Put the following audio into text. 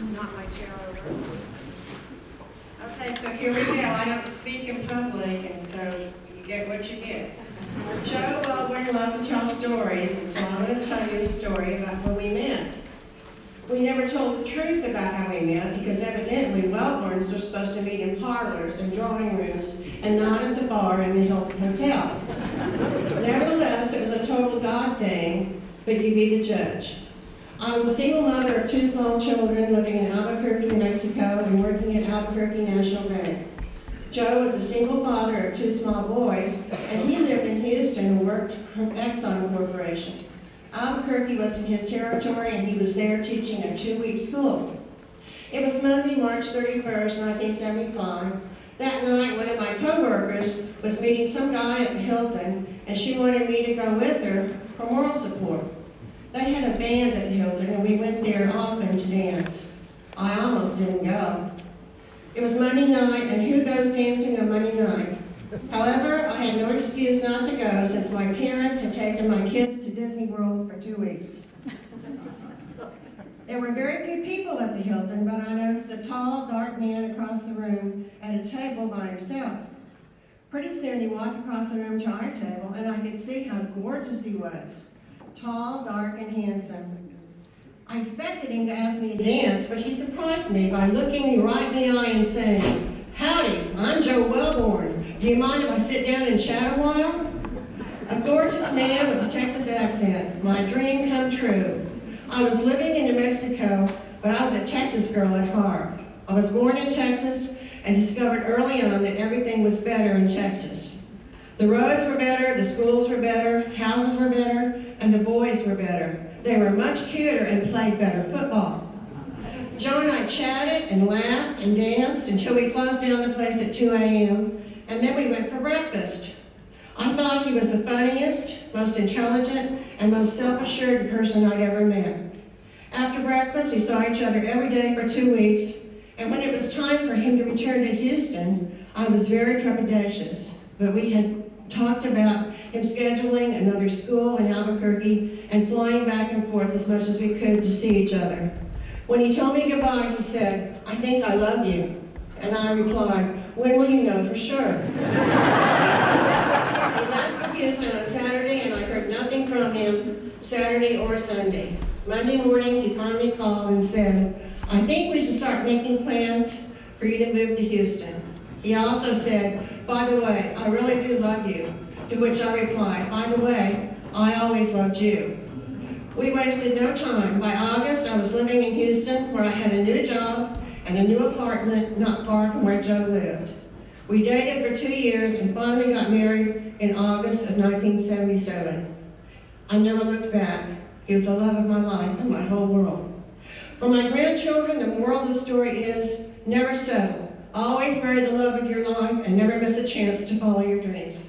not my chair over. Okay, so here we go. I don't speak in public, and so you get what you get. Joe Wellborn loved to tell stories, and so I'm going to tell you a story about when we met. We never told the truth about how we met because evidently Wellborns are supposed to meet in parlors and drawing rooms and not at the bar in the Hilton Hotel. Nevertheless, it was a total God thing, but you be the judge. I was a single mother of 2 small children living in Albuquerque, Mexico, and working at Albuquerque National Bank. Joe was a single father of 2 small boys, and he lived in Houston and worked for Exxon Corporation. Albuquerque was in his territory, and he was there teaching a 2-week school. It was Monday, March 31st, 1975. That night, one of my coworkers was meeting some guy at the Hilton, and she wanted me to go with her for moral support. They had a band at the Hilton, and we went there often to dance. I almost didn't go. It was Monday night, and who goes dancing on Monday night? However, I had no excuse not to go since my parents had taken my kids to Disney World for 2 weeks. There were very few people at the Hilton, but I noticed a tall, dark man across the room at a table by himself. Pretty soon he walked across the room to our table, and I could see how gorgeous he was. Tall, dark, and handsome. I expected him to ask me to dance, but he surprised me by looking me right in the eye and saying, "Howdy, I'm Joe Wellborn. Do you mind if I sit down and chat a while?" A gorgeous man with a Texas accent. My dream come true. I was living in New Mexico, but I was a Texas girl at heart. I was born in Texas and discovered early on that everything was better in Texas. The roads were better, the schools were better, houses were better, and the boys were better. They were much cuter and played better football. Joe and I chatted and laughed and danced until we closed down the place at 2 a.m., and then we went for breakfast. I thought he was the funniest, most intelligent, and most self-assured person I'd ever met. After breakfast, we saw each other every day for 2 weeks, and when it was time for him to return to Houston, I was very trepidatious, but we had talked about him scheduling another school in Albuquerque and flying back and forth as much as we could to see each other. When he told me goodbye, he said, "I think I love you." And I replied, "When will you know for sure?" He left for Houston on Saturday, and I heard nothing from him Saturday or Sunday. Monday morning, he finally called and said, "I think we should start making plans for you to move to Houston." He also said, "By the way, I really do love you." To which I replied, "By the way, I always loved you." We wasted no time. By August, I was living in Houston, where I had a new job and a new apartment not far from where Joe lived. We dated for 2 years and finally got married in August of 1977. I never looked back. He was the love of my life and my whole world. For my grandchildren, the moral of the story is never settle. Always marry the love of your life and never miss a chance to follow your dreams.